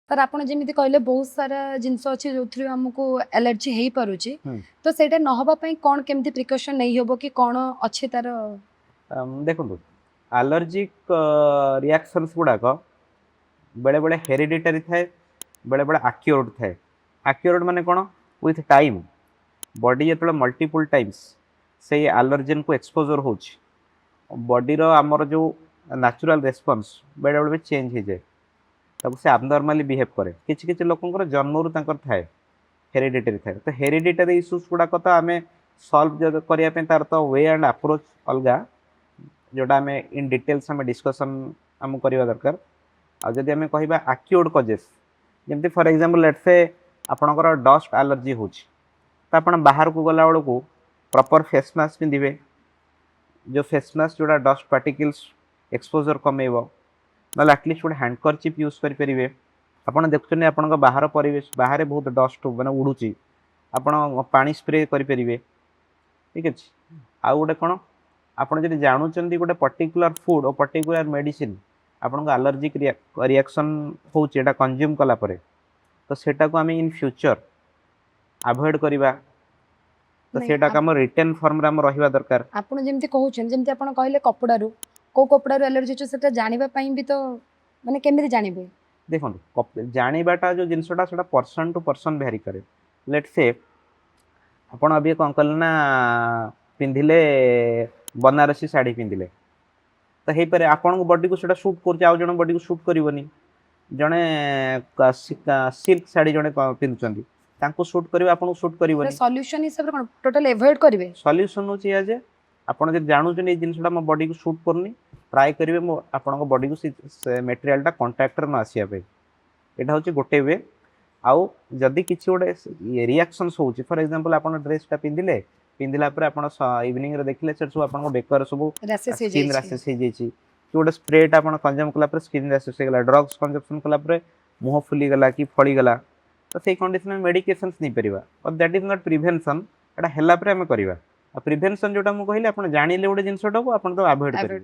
तर आपण जेमिति कहले बहुत सारा जिनस अच्छे जो थ्रू हमको एलर्जी हेई पारुची तो सेटा न होबा पई कोन केमति प्रिकॉशन नहीं होबो कि कोन अच्छे तार देखो एलर्जिक रिएक्शंस गुड़ाक बेले बेले हेरिडिटरी थाए बेले बेले एक्यूर्ड थाए एक्यूर्ड माने कोन विथ टाइम बॉडी जो मल्टीपल टाइम्स से एलर्जेन को एक्सपोजर हो बॉडी रो आमर जो नेचुरल रेस्पॉन्स बेले बेले चेंज हो जाए तब से एबनॉर्मली बिहेव करे किछि किछि लोकंकर जन्मरु तांकर थाए हेरिडिटरी थाए तो हेरिडिटरी इश्यूज गुड़ाक तो आम सल्व करने तार तो वे एंड अप्रोच अलग जोटा आम इन डिटेल्स आम डिस्कसन आम करवा दरकार आदि आम कह एक्यूर्ड कजेस जमी फॉर एग्जांपल लेट्स से आपणकर डस्ट एलर्जी हो तो आप बाहर को गला बेलू प्रॉपर फेस मास्क पिंधे जो फेस मास्क जोड़ा डस्ट पार्टिकल्स एक्सपोजर कमेब ना एटलिस्ट गोटे हैंडकरचिप यूज करेंगे आप देखुं आप बाहर परिवेश बाहर बहुत डस्ट मैंने उड़ूची आपण पानी स्प्रे करेंगे ठीक अच्छे आउ गोटे कौन आपड़ जब जानूँ गोटे पर्टिकुलर फूड और पर्टिकुलर मेडिसिन आपन एलर्जिक रिएक्शन होटा कंज्यूम कलापर तो सेटा को आम इन फ्यूचर अवॉइड करवा तो सेटा हम रिटर्न फॉर्म रे हम रहिबा दरकार आपण जेमति कहउछन जेमति आपण कहले कपड़ारू को कपड़ारू एलर्जी छ सेटा जानिबा पई भी तो माने केमिति जानिबे देखो जानिबाटा जो जिनसटा सेटा पर्सन टू पर्सन वेरी करे लेट्स से आपण अभी कौन कल ना पिंधिले बनारसी साड़ी पिंधिले तो हे पारे आपण बॉडी को सेटा शूट कर आउ जण बॉडी को शूट करबनी जणे सिल्क साड़ी जणे पिंधुचंदी तांको शूट करिवे आपण शूट करबनी सॉल्यूशन हिसाब रे कोन टोटल अवॉइड करिवे सॉल्यूशन होची आ जे आपण जे जानू जे जिनसटा म बॉडी को शूट करनी ट्राई करिवे मो आपण बॉडी को से मटेरियल टा कांटेक्ट रे न आसिया पे एटा होची गोटे वे आउ जदि किछि गोटे रिएक्शंस होची फॉर एग्जांपल आपण ड्रेस टा पिंधिले पिंधिला पर आपण इवनिंग रे देखले से सब आपण बेकर सब स्किन रैशेस हे जेची गोटे स्प्रे टा आपण कंज्यूम कला पर स्किन रैशेस हे गला ड्रग्स कंजप्शन कला पर मुंह फुली गला कि फड़ी गला तो से कंडीशन में मेडिकेशंस नहीं परिबा और दैट इज नॉट प्रिवेंशन एटा हला पर हम करबा प्रिवेंशन जोटा मु कहले आपण जानिले गोटे जिंसटा को आपण तो अवॉइड करिवे।